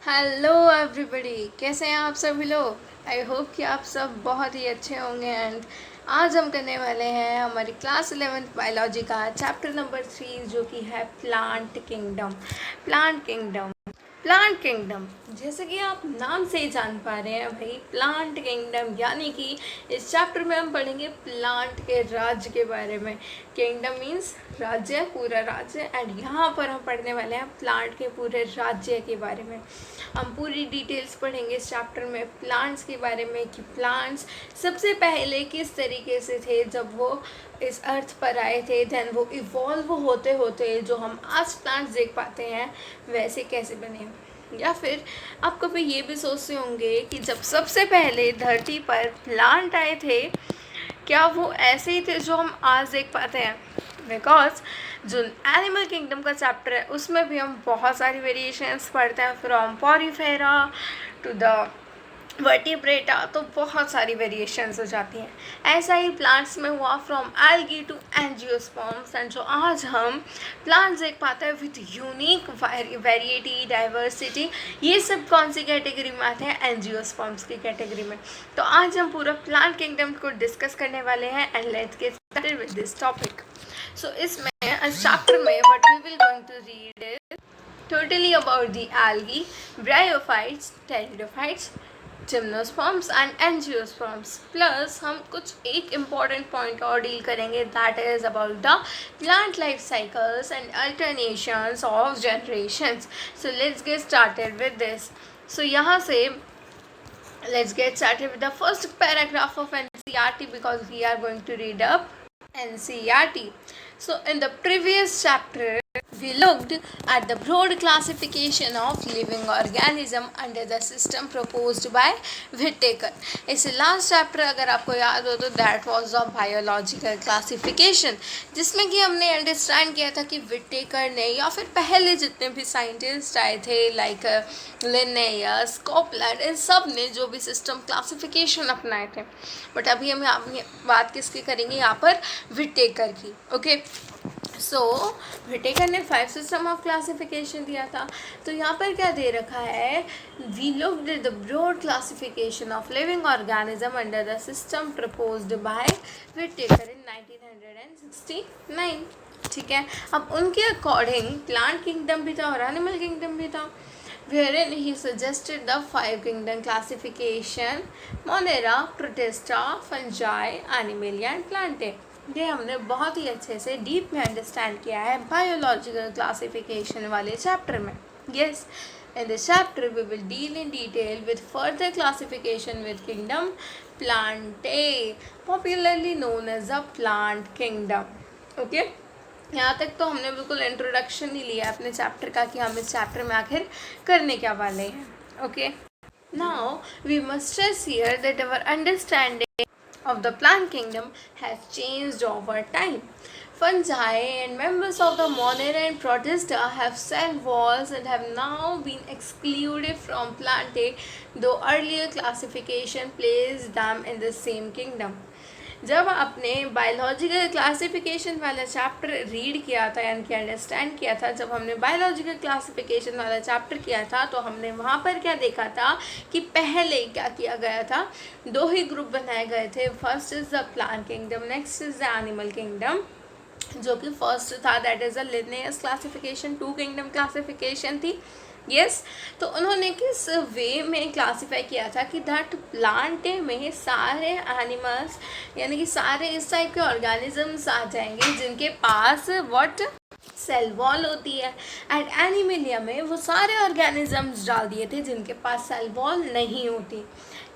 Hello everybody, कैसे हैं आप सभी लोग। आई होप कि आप सब बहुत ही अच्छे होंगे। एंड आज हम करने वाले हैं हमारी क्लास 11th बायोलॉजी का चैप्टर नंबर 3 जो कि है प्लांट किंगडम। प्लांट किंगडम जैसे कि आप नाम से ही जान पा रहे हैं भाई, प्लांट किंगडम यानी कि इस चैप्टर में हम पढ़ेंगे प्लांट के राज्य के बारे में। किंगडम मीन्स राज्य, पूरा राज्य। एंड यहाँ पर हम पढ़ने वाले हैं प्लांट के पूरे राज्य के बारे में। हम पूरी डिटेल्स पढ़ेंगे इस चैप्टर में प्लांट्स के बारे में कि प्लांट्स सबसे पहले किस तरीके से थे जब वो इस अर्थ पर आए थे, देन वो इवॉल्व होते होते जो हम आज प्लांट्स देख पाते हैं वैसे कैसे बने। या फिर आप कभी ये भी सोचते होंगे कि जब सबसे पहले धरती पर प्लांट आए थे क्या वो ऐसे ही थे जो हम आज देख पाते हैं। बिकॉज जो एनिमल किंगडम का चैप्टर है उसमें भी हम बहुत सारी वेरिएशंस पढ़ते हैं, from Porifera to the Vertebrata, तो बहुत सारी वेरिएशंस हो जाती हैं। ऐसा ही प्लांट्स में हुआ, from algae to angiosperms. And जो आज हम प्लांट्स देख पाते हैं विथ यूनिक वेरिएटी, डाइवर्सिटी, ये सब कौन सी कैटेगरी में आते हैं? एंजियोस्पर्म्स की कैटेगरी में। तो आज हम पूरा प्लांट किंगडम को डिस्कस करने वाले हैं। And let's get started with this topic. So इसमें इस चैप्टर में what we will going to read is totally about the algae, bryophytes, pteridophytes, gymnosperms and angiosperms. Plus हम कुछ एक इम्पॉर्टेंट पॉइंट और डील करेंगे, that is about the plant life cycles and alternations of generations. So let's get started with this. So यहाँ से let's get started with the first paragraph of NCERT because we are going to read up NCERT. So in the previous chapter we looked at the broad classification of living organism under the system proposed by Whittaker. इस last chapter अगर आपको याद हो तो that was the biological classification, जिसमें कि हमने understand किया था कि विटेकर ने या फिर पहले जितने भी साइंटिस्ट आए थे लाइक लिन्नेयस, कोपलर, इन सब ने जो भी सिस्टम क्लासिफिकेशन अपनाए थे। बट अभी हम बात किसकी करेंगे यहाँ पर? विटेकर की। ओके, सो विटेकर ने 5 सिस्टम ऑफ क्लासिफिकेशन दिया था। तो यहाँ पर क्या दे रखा है? We looked at the broad classification of living organism under the system proposed by Whittaker in 1969। ठीक है, अब उनके अकॉर्डिंग प्लांट किंगडम भी था और एनिमल किंगडम भी था, wherein he suggested the 5 kingdom classification: Monera, Protista, Fungi, Animalia and Plantae। ये हमने बहुत ही अच्छे से डीप में अंडरस्टैंड किया है बायोलॉजिकल क्लासिफिकेशन वाले चैप्टर में। Yes, in this chapter we will deal in detail with further classification with kingdom Plantae, popularly known as the plant kingdom। okay? यहाँ तक तो हमने बिल्कुल इंट्रोडक्शन ही लिया अपने चैप्टर का कि हम इस चैप्टर में आखिर करने क्या वाले हैं। Okay, now we must stress here that our understanding of the plant kingdom has changed over time. Fungi and members of the Monera and Protista have cell walls and have now been excluded from Plantae, though earlier classification placed them in the same kingdom. जब आपने biological classification वाला chapter read किया था यानी कि understand किया था, जब हमने बायोलॉजिकल क्लासिफिकेशन वाला चैप्टर किया था तो हमने वहाँ पर क्या देखा था कि पहले क्या किया गया था? 2 ही ग्रुप बनाए गए थे। First is the plant kingdom, next is the animal kingdom. जो कि फर्स्ट था that is the Linnaeus classification, 2 kingdom classification थी। यस, तो उन्होंने किस वे में क्लासीफाई किया था कि दैट प्लांट में सारे एनिमल्स यानी कि सारे इस टाइप के ऑर्गेनिजम्स आ जाएंगे जिनके पास व्हाट सेल वॉल होती है। एंड एनिमलिया में वो सारे ऑर्गेनिजम्स डाल दिए थे जिनके पास सेल वॉल नहीं होती।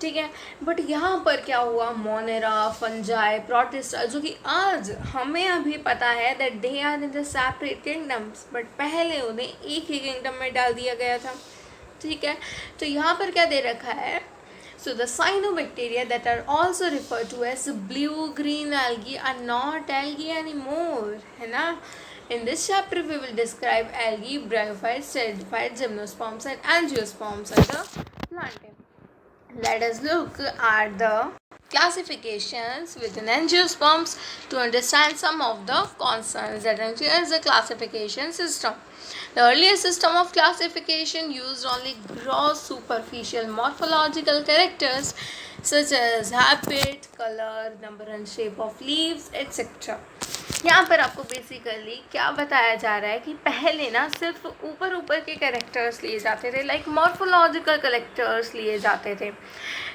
ठीक है, बट यहाँ पर क्या हुआ? मोनेरा, फंजाई, प्रोटिस्टा, जो कि आज हमें अभी पता है that they are in the separate kingdoms, but पहले उन्हें एक ही किंगडम में डाल दिया गया था। ठीक है, तो यहाँ पर क्या दे रखा है? So the cyanobacteria that are also referred to as blue-green algae are not algae anymore, है ना? In this chapter we will describe algae, bryophytes, pteridophytes, gymnosperms and angiosperms as a plant. Let us look at the classifications within angiosperms to understand some of the concerns that entails the classification system. The earlier system of classification used only gross superficial morphological characters such as habit, color, number and shape of leaves, etc. यहाँ पर आपको basically क्या बताया जा रहा है कि पहले ना सिर्फ ऊपर ऊपर के कैरेक्टर्स लिए जाते थे, लाइक मॉर्फोलॉजिकल कैरेक्टर्स लिए जाते थे,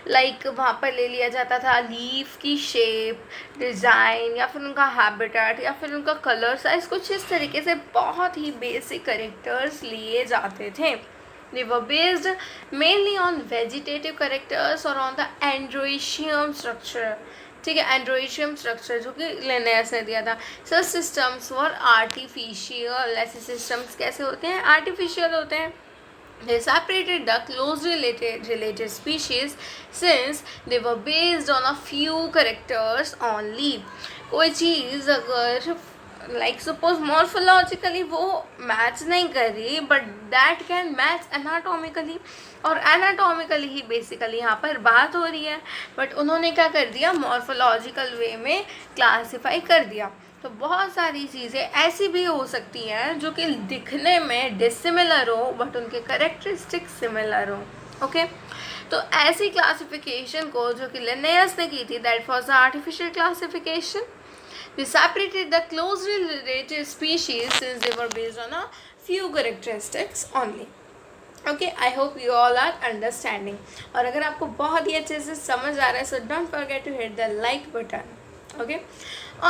लाइक वहाँ पर ले लिया जाता था लीफ की शेप, डिज़ाइन, या फिर उनका हैबिटेट, या फिर उनका कलर साइज, कुछ इस तरीके से बहुत ही बेसिक कैरेक्टर्स लिए जाते थे. They were based mainly on vegetative characters or on the androecium structure. ठीक है, एंड्रोइशियम स्ट्रक्चर जो कि लिनेयस ने दिया था. सच सिस्टम्स वर आर्टिफिशियल. ऐसे सिस्टम्स कैसे होते हैं? आर्टिफिशियल होते हैं. They separated the close related species since they were based on a few characters only. कोई चीज़ अगर लाइक सपोज मॉर्फोलॉजिकली वो मैच नहीं कर रही, but that can match anatomically, और एनाटोमिकली ही बेसिकली यहाँ पर बात हो रही है, बट उन्होंने क्या कर दिया, मॉर्फोलॉजिकल वे में क्लासिफाई कर दिया. तो बहुत सारी चीज़ें ऐसी भी हो सकती हैं जो कि दिखने में डिसिमिलर हो बट उनके करेक्टरिस्टिक सिमिलर हो. ओके, तो ऐसी क्लासिफिकेशन को जो कि लिनेयस ने की थी, that was the artificial classification. We separated the closely related species since they were based on a few characteristics only. Okay, I hope you all are understanding. और अगर आपको बहुत ही अच्छे से समझ आ रहा है, so don't forget to hit the like button. Okay.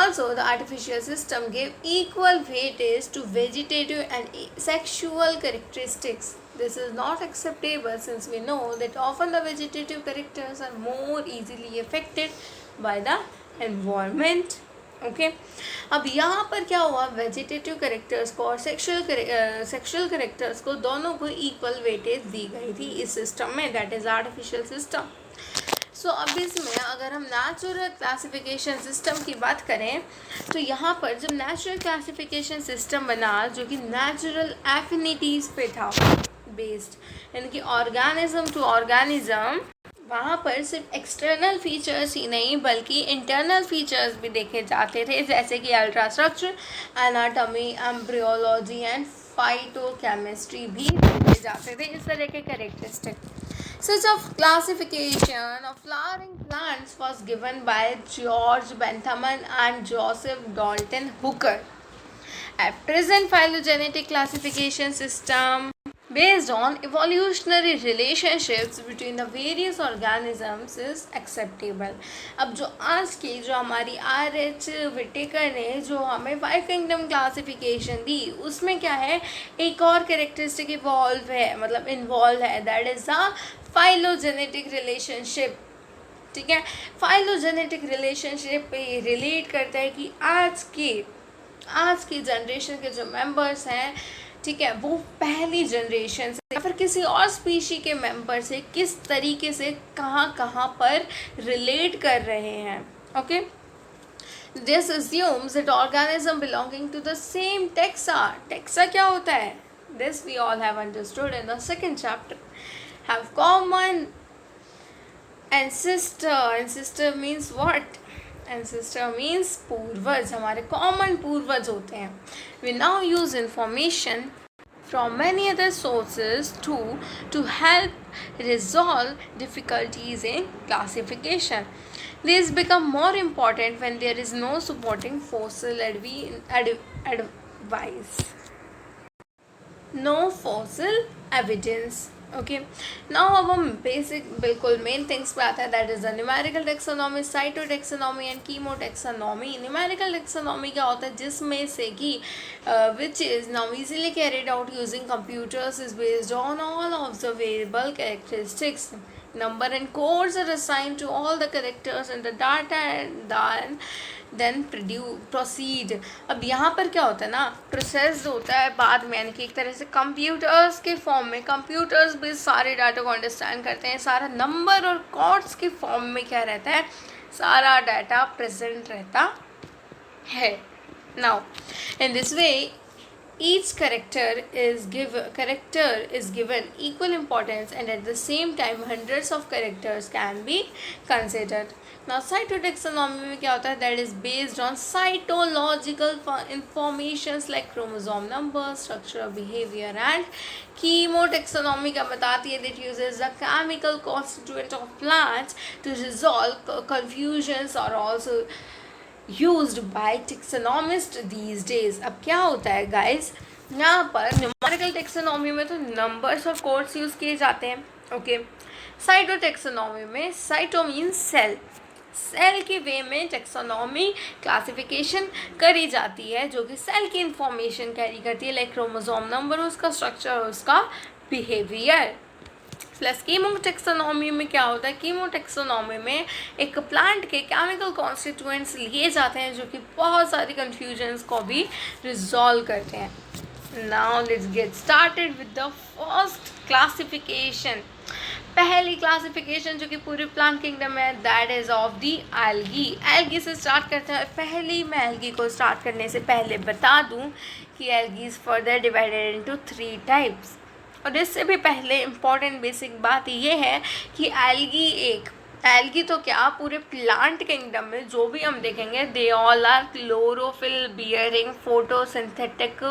Also, the artificial system gave equal weightage to vegetative and sexual characteristics. This is not acceptable since we know that often the vegetative characters are more easily affected by the environment. Okay अब यहाँ पर क्या हुआ, vegetative characters को और sexual characters को दोनों को इक्वल वेटेज दी गई थी इस सिस्टम में, दैट इज़ आर्टिफिशियल सिस्टम. सो अब इसमें अगर हम नेचुरल क्लासिफिकेशन सिस्टम की बात करें तो यहाँ पर जब नेचुरल क्लासिफिकेशन सिस्टम बना जो कि नेचुरल एफिनिटीज़ पे था बेस्ड, यानी कि ऑर्गेनिज्म टू ऑर्गेनिज्म, वहाँ पर सिर्फ एक्सटर्नल फीचर्स ही नहीं बल्कि इंटरनल फीचर्स भी देखे जाते थे, जैसे कि ultra structure, anatomy, embryology and phytochemistry भी देखे जाते थे. इस तरह के characteristic. Such of classification of flowering plants was given by George Bentham and Joseph Dalton Hooker. At present, phylogenetic classification system based on evolutionary relationships between the various organisms is acceptable. अब जो आज की जो हमारी R.H. Whittaker ने जो हमें 5 kingdom classification दी, उसमें क्या है, एक और कैरेक्टरिस्टिक इवॉल्व है, मतलब इन्वॉल्व है, that is the phylogenetic relationship. ठीक है, फाइलोजेनेटिक रिलेशनशिप पे ये रिलेट करता है कि आज की जनरेशन के जो मेंबर्स हैं, ठीक है, वो पहली जनरेशन से या फिर किसी और स्पीशी के मेंबर से किस तरीके से कहाँ पर रिलेट कर रहे हैं. Okay, this assumes that organism belonging to the same taxa. Taxa क्या होता है? This we all have understood in the second chapter. Have common ancestor. Ancestor means what? Ancestor means पूर्वज, हमारे कॉमन पूर्वज होते हैं. We now use information from many other sources to help resolve difficulties in classification. These become more important when there is no supporting fossil advice. No fossil evidence. Okay, now अब हम basic बिल्कुल main things पे आते हैं, that is the numerical taxonomy, cytotaxonomy and chemotaxonomy. Numerical taxonomy क्या होता है, जिसमें से कि which is now easily carried out using computers, is based on all observable characteristics. Number and codes are assigned to all the characters in the data and then proceed. अब यहाँ पर क्या होता है ना, प्रोसेस होता है बाद में, यानी कि एक तरह से कंप्यूटर्स के फॉर्म में, कंप्यूटर्स भी सारे डाटा को अंडरस्टैंड करते हैं, सारा नंबर और कोड्स के फॉर्म में क्या रहता है, सारा डाटा प्रेजेंट रहता है. Now in this way each character is given equal importance, and at the same time hundreds of characters can be considered. Now cytotaxonomy में क्या होता है, that is based on cytological informations like chromosome number, structure, behavior, and chemotaxonomy क्या बताती है, that uses the chemical constituent of plants to resolve confusions, are also used by taxonomists these days. अब क्या होता है गाइस, यहाँ पर numerical taxonomy में तो नंबर्स और कोड्स यूज़ किए जाते हैं. ओके, साइटो टेक्सोनॉमी में साइटो मीन्स सेल, सेल के वे में टेक्सोनॉमी क्लासिफिकेशन करी जाती है जो कि सेल की इंफॉर्मेशन कैरी करती है, लाइक क्रोमोसोम नंबर, उसका स्ट्रक्चर, उसका बिहेवियर. प्लस कीमोटेक्सोनॉमी में क्या होता है, कीमोटेक्सोनॉमी में एक प्लांट के केमिकल कॉन्स्टिट्यूएंट्स लिए जाते हैं जो कि बहुत सारी कन्फ्यूजन्स को भी रिजॉल्व करते हैं. Now let's get started with the first classification. पहली क्लासिफिकेशन जो कि पूरे प्लांट किंगडम में है, that is of the algae. Algae से स्टार्ट करते हैं. पहली मैं एल्गी को स्टार्ट करने से पहले बता दूं कि algae is further divided into 3 types. और इससे भी पहले इम्पॉर्टेंट बेसिक बात ये है कि एल्गी तो क्या, पूरे प्लांट किंगडम में जो भी हम देखेंगे they all are chlorophyll bearing photosynthetic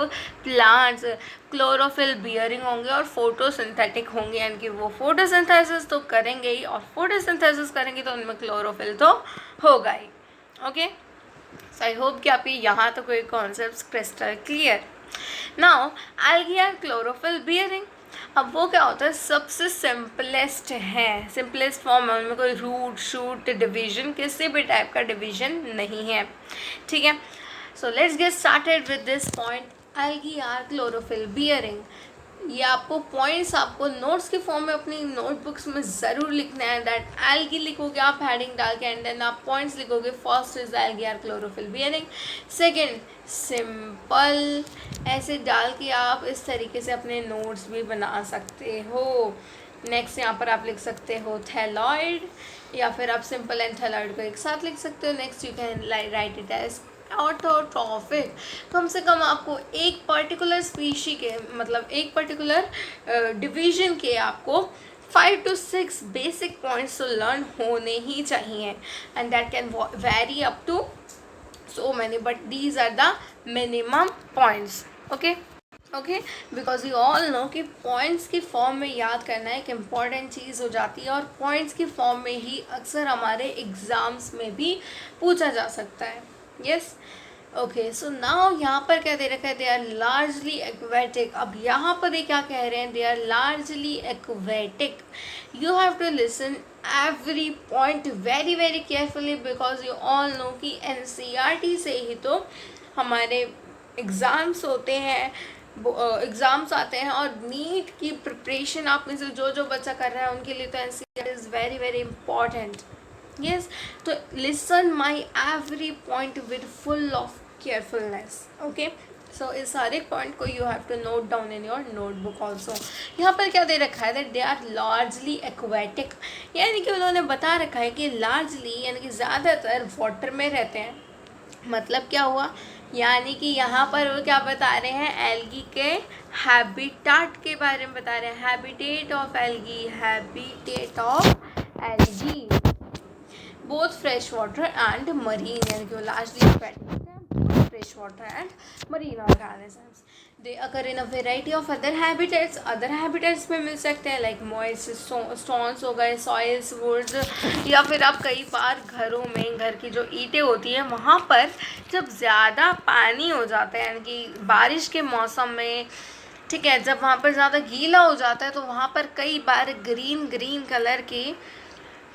plants. Chlorophyll bearing होंगे और फोटोसिंथेटिक होंगे, यानी कि वो फोटोसिंथेसिस तो करेंगे ही, और फोटोसिंथेसिस करेंगे तो उनमें क्लोरोफिल तो होगा ही. ओके, सो आई होप कि आपके यहाँ तो कोई concept crystal clear. Now algae are chlorophyll bearing. अब वो क्या होता है, सबसे सिंपलेस्ट है, सिंपलेस्ट फॉर्म है, उनमें कोई रूट शूट डिवीजन किसी भी टाइप का डिवीजन नहीं है. ठीक है, so let's get started with this point. Algae are chlorophyll bearing. ये आपको पॉइंट्स आपको नोट्स की फॉर्म में अपनी नोटबुक्स में ज़रूर लिखना है. दैट एल्गी लिखोगे आप हेडिंग डाल के, एंड देन आप पॉइंट्स लिखोगे. First is algae are chlorophyll bearing. Second simple, ऐसे डाल के आप इस तरीके से अपने नोट्स भी बना सकते हो. नेक्स्ट यहाँ पर आप लिख सकते हो थैलॉइड, या फिर आप सिंपल एंड थैलॉइड को एक साथ लिख सकते हो. Next you can write it as autotrophic. कम से कम आपको एक पर्टिकुलर स्पीशी के, मतलब एक पर्टिकुलर डिवीजन के आपको 5 to 6 बेसिक पॉइंट्स तो लर्न होने ही चाहिए, and that can vary up to so many, but these are the minimum points. okay, because you all know कि पॉइंट्स की फॉर्म में याद करना एक इम्पॉर्टेंट चीज़ हो जाती है, और पॉइंट्स की फॉर्म में ही अक्सर हमारे एग्ज़ाम्स में भी पूछा जा सकता है. यस, ओके, सो नाउ यहाँ पर क्या दे रखा है, दे आर लार्जली एक्वेटिक. अब यहाँ पर ये क्या कह रहे हैं, they are largely aquatic. You have to listen every point very very carefully, because you all know कि NCERT से ही तो हमारे एग्ज़ाम्स होते हैं, एग्ज़ाम्स आते हैं, और नीट की प्रिपरेशन आप में से जो बच्चा कर रहा है उनके लिए तो NCERT is very very important. Yes, तो listen my every point with full of carefulness. Okay, so इस सारे पॉइंट को you have to note down in your notebook also. यहाँ पर क्या दे रखा है, that they are largely aquatic, यानी कि उन्होंने बता रखा है कि लार्जली यानी कि ज़्यादातर वाटर में रहते हैं. मतलब क्या हुआ, यानी कि यहाँ पर वो क्या बता रहे हैं, एल्गी के हैबिटाट के बारे में बता रहे हैं. Habitat of algae, habitat of algae, both fresh water and marine, यानी कि वो largely fresh water and marine organisms. They occur in a variety of other habitats. Other habitats में मिल सकते हैं, लाइक मॉइस्ट स्टोन्स हो गए, सॉइल्स, वुड्स, या फिर आप कई बार घरों में, घर की जो ईंटें होती हैं वहाँ पर जब ज़्यादा पानी हो जाता है, यानी कि बारिश के मौसम में, ठीक है, जब वहाँ पर ज़्यादा गीला हो जाता है तो वहाँ पर कई बार ग्रीन कलर की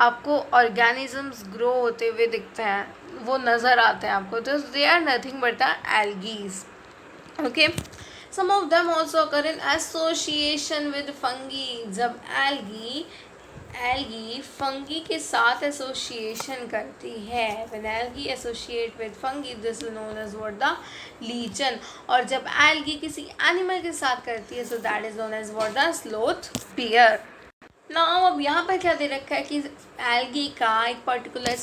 आपको ऑर्गेनिजम्स ग्रो होते हुए दिखते हैं, वो नज़र आते हैं आपको. तो they are nothing but the algaes. Okay, some of them also occur in association with fungi. जब एल्गी फंगी के साथ एसोसिएशन करती है, when algae associate with fungi, this is known as what, the lichen. और जब algae किसी animal के साथ करती है, so that is known as what, the sloth bear. Now अब यहाँ पर क्या दे रखा है कि एल्गी का एक पर्टिकुलर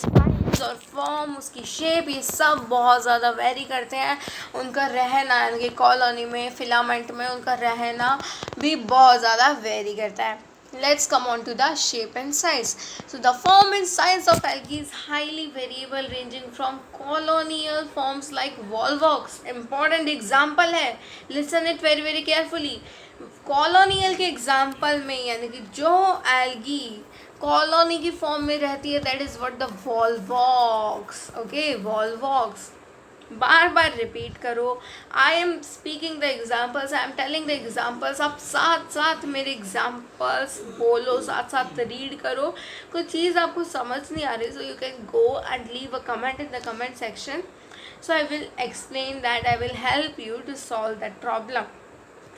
साइज़ और फॉर्म, उसकी शेप, ये सब बहुत ज़्यादा वेरी करते हैं। उनका रहना यानी कि कॉलोनी में, फिलामेंट में उनका रहना भी बहुत ज़्यादा वेरी करता है। Let's come on to the shape and size. So the form and size of algae is highly variable, ranging from colonial forms like volvox. Important example है, listen it very very carefully. Colonial के example में यानी कि जो algae colony की form में रहती है, that is what the volvox. Okay, volvox बार बार रिपीट करो। I am speaking the examples, I am telling the examples, आप साथ साथ मेरे एग्जाम्पल्स बोलो, साथ साथ रीड करो। कोई चीज़ आपको समझ नहीं आ रही, so you can go and leave a comment in the comment section, so I will explain that, I will help you to solve that problem.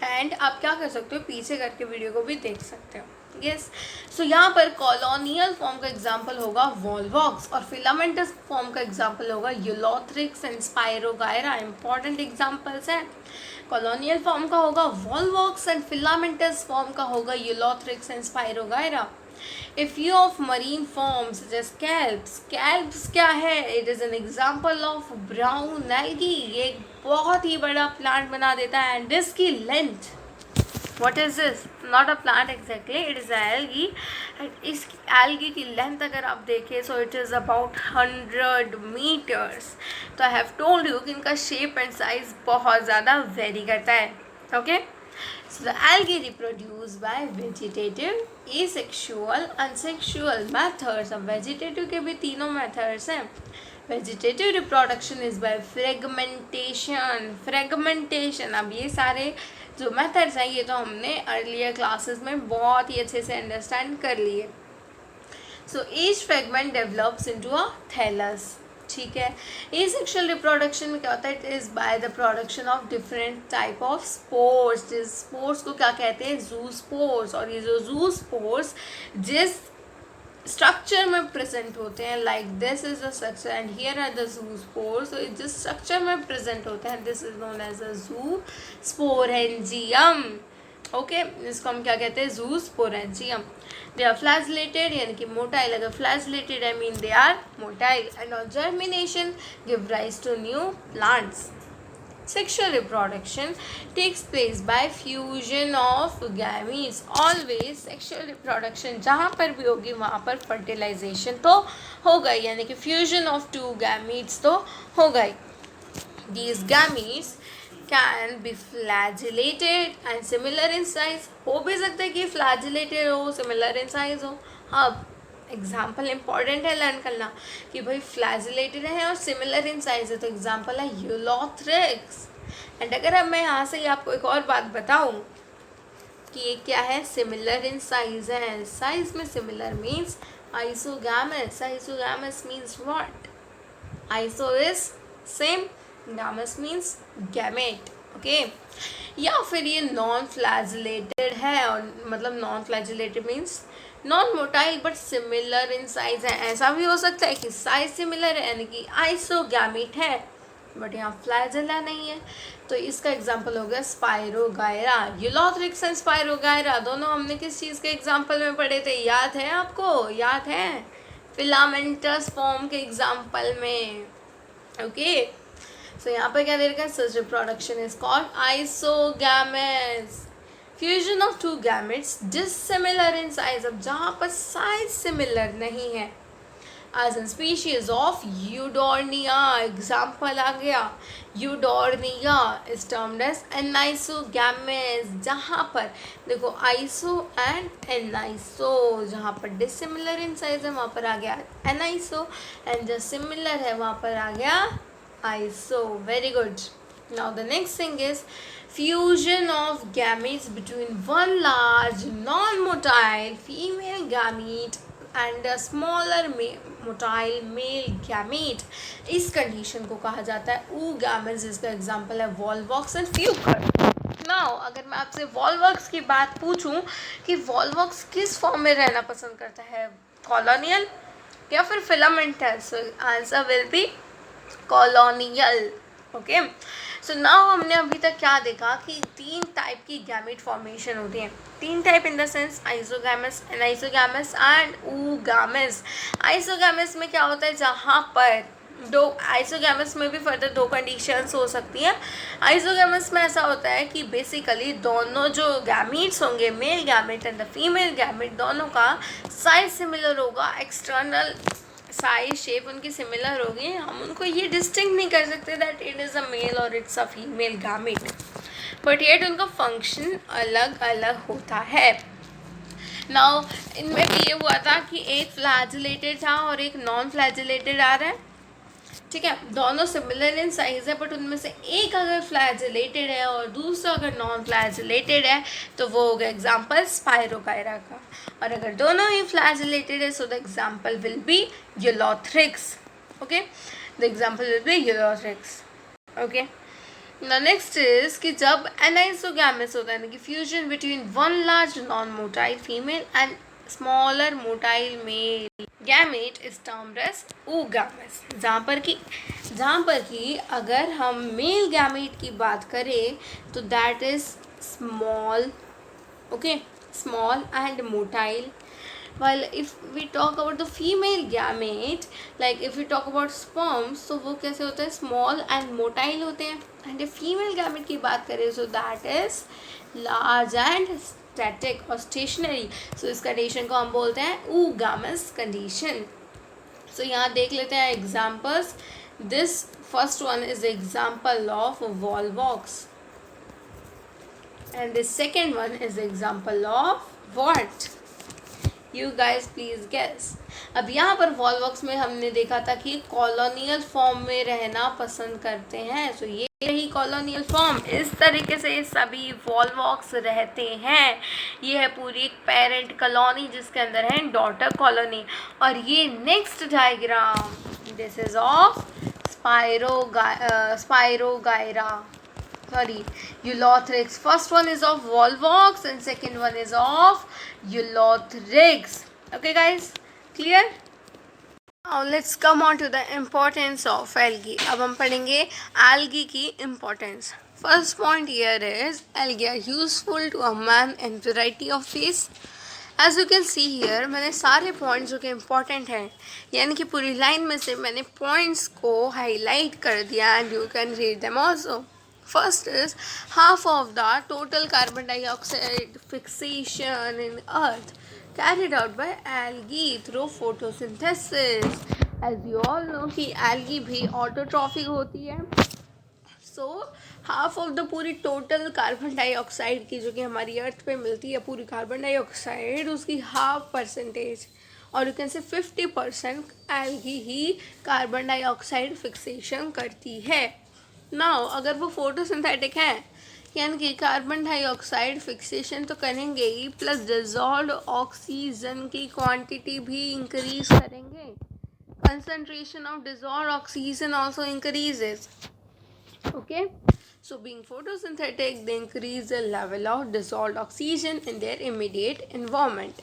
And आप क्या कर सकते हो, पीछे करके वीडियो को भी देख सकते हो। यस, सो यहाँ पर कॉलोनियल फॉर्म का एग्जाम्पल होगा वॉल्वॉक्स और फिलामेंटस फॉर्म का एग्जाम्पल होगा Ulothrix and spirogyra. Important examples हैं। कॉलोनियल फॉर्म का होगा वॉल्वॉक्स एंड फिलामेंटस फॉर्म का होगा Ulothrix and spirogyra. A few of marine forms such as scalps. Scalps क्या है? It is an example of brown algae. ये एक बहुत ही बड़ा प्लांट बना देता है। एंड इसकी length, what is this? Not a plant exactly, it is algae. And इस algae की लेंथ अगर आप देखें, so it is about 100 meters. तो I have told you कि इनका शेप एंड साइज बहुत ज़्यादा वेरी करता है। Okay, so the algae reproduce by vegetative, asexual, unsexual methods. अब vegetative के भी तीनों methods हैं। Vegetative reproduction is by fragmentation. Fragmentation, अब ये सारे जो methods हैं ये तो हमने earlier classes में बहुत ही अच्छे से understand कर लिए। So each fragment develops into a thallus. ठीक है, एसेक्सुअल रिप्रोडक्शन में क्या होता है? It is by the production of different type of spores. जिस स्पोर्स को क्या कहते हैं? जू स्पोर्स। और ये जो जू स्पोर्स जिस स्ट्रक्चर में प्रेजेंट होते हैं, like this is the structure and here are the zoospores, तो जिस स्ट्रक्चर में प्रेजेंट होते हैं this is known as a zoosporangium. Okay, इसको हम क्या कहते हैं? जू स्पोरेंजियम। दे आर फ्लैजिलेटेड यानी कि मोटाइल। अगर flagellated I mean they are motile. And on germination give rise to new plants. Sexual reproduction takes place by fusion of gametes. Always sexual reproduction जहाँ पर भी होगी वहाँ पर fertilization तो होगा, यानी कि fusion of two gametes तो होगा ही। These gametes can be flagellated and similar in size. हो भी सकता है कि flagellated हो, similar in size हो। अब एग्जाम्पल इम्पॉर्टेंट है लर्न करना कि भाई फ्लैजिलेटेड है और सिमिलर इन साइज है, तो एग्जाम्पल है यूलोथ्रिक्स। एंड अगर अब मैं यहाँ से ही आपको एक और बात बताऊँ कि ये क्या है? सिमिलर इन साइज है। साइज में similar means isogamous. Isogamous means what? Iso is same, gamos means gamete. Okay, या फिर ये नॉन फ्लैजिलेटेड है, और मतलब non flagellated means non motile but similar in size है। ऐसा भी हो सकता है कि साइज सिमिलर है यानी कि आइसोगैमेट है बट यहाँ फ्लैजेला नहीं है, तो इसका एग्जांपल हो गया स्पायरोगायरा। यूलोथ्रिक्स एंड स्पायरोगायरा दोनों हमने किस चीज़ के एग्जांपल में पढ़े थे? याद है आपको? याद है? फिलामेंटस फॉर्म के एग्जांपल में। ओके, सो यहाँ पर क्या दे रखा है? Such reproduction is called isogametes. Fusion of two gametes dissimilar in size. अब जहाँ पर साइज सिमिलर नहीं है, as an species of Eudorina, example आ गया Eudorina is termed as anisogametes. जहाँ पर देखो आइसो एंड एनाइसो, जहाँ पर डिसिमिलर इन साइज है वहाँ पर आ गया एनाइसो, एंड जो सिमिलर है वहाँ पर आ गया iso. Very good. Now the next thing is fusion of gametes between one large non-motile female gamete and a smaller motile male gamete. इस कंडीशन को कहा जाता है oogametes, जिसका एग्जाम्पल है वॉल्वॉक्स एंड फ्यूकर। नाउ अगर मैं आपसे वॉल्वॉक्स की बात पूछूं कि वॉल्वॉक्स किस फॉर्म में रहना पसंद करता है, कॉलोनियल या फिर filamentous, answer will be colonial. Okay, so now हमने अभी तक क्या देखा कि 3 टाइप की गैमेट फॉर्मेशन होती हैं. 3 type in the sense isogamous, anisogamous and oogamous. Isogamous में क्या होता है, जहाँ पर दो, आइसोगैमस में भी फर्दर 2 कंडीशंस हो सकती हैं. आइसोगैमस में ऐसा होता है कि बेसिकली दोनों जो गैमीट्स होंगे, male gamete and the female gamete, दोनों का साइज सिमिलर होगा, एक्सटर्नल साइज शेप उनकी सिमिलर होगी. हम उनको ये डिस्टिंक्ट नहीं कर सकते that it is a male और it's a female gamete, but yet उनका फंक्शन अलग अलग होता है. नाउ इनमें भी ये हुआ था कि एक फ्लैजिलेटेड था और एक नॉन फ्लैजिलेटेड आ रहा है. ठीक है, दोनों सिमिलर इन साइज है, बट उनमें से एक अगर फ्लैजिलेटेड है और दूसरा अगर नॉन फ्लैजिलेटेड है तो वो होगा एग्जाम्पल स्पायरोगायरा का. और अगर दोनों ही फ्लैजिलेटेड है, so the example will be Ulothrix. Okay, the example will be Ulothrix. Okay, the next is कि जब एनाइसोगैमस होता है, कि fusion between one large non motile female and smaller motile male gamete is termed as oogamous. जहाँ पर कि अगर हम मेल गैमेट की बात करें तो that is small, okay, small and motile. while if we talk about the female gamete, like if we talk about sperms, तो वो कैसे होते हैं, स्मॉल एंड मोटाइल होते हैं. एंड फीमेल गैमेट की बात करें सो that is large and static और स्टेशनरी. सो इस कंडीशन को हम बोलते हैं oogamous कंडीशन. सो यहाँ देख लेते हैं examples. This first one is example of Volvox and the second one is example of what? You guys please guess. अब यहाँ पर वॉल्वॉक्स में हमने देखा था कि कॉलोनियल फॉर्म में रहना पसंद करते हैं. सो ये रही कॉलोनियल फॉर्म. इस तरीके से सभी वॉल्वॉक्स रहते हैं. ये है पूरी एक पेरेंट कॉलोनी जिसके अंदर है डॉटर कॉलोनी. और ये next diagram, this is of spirogyra, sorry, Eulothrix. First one is of Volvox and second one is of Eulothrix. Okay guys, clear? Now let's come on to the importance of algae. अब हम पढ़ेंगे algae की importance. First point here is algae are useful to a man in variety of ways. As you can see here, मैंने सारे points जो कि important हैं, यानी कि पूरी लाइन में से मैंने पॉइंट्स को हाईलाइट कर दिया and you can read them also. First is half of the total carbon dioxide fixation in earth carried out by algae through photosynthesis. As you all know कि algae भी autotrophic होती है. So half of the पूरी total carbon dioxide की जो कि हमारी अर्थ पे मिलती है, पूरी कार्बन डाइऑक्साइड, उसकी हाफ परसेंटेज और you can say 50% algae he carbon dioxide fixation करती है. नाउ अगर वो फोटोसिंथेटिक है, यानी कि कार्बन डाइऑक्साइड फिक्सेशन तो करेंगे ही, प्लस डिजॉल्व ऑक्सीजन की क्वांटिटी भी इंक्रीज करेंगे. Concentration of dissolve oxygen also increases. Okay, so being photosynthetic they increase the level of dissolve oxygen in their immediate environment.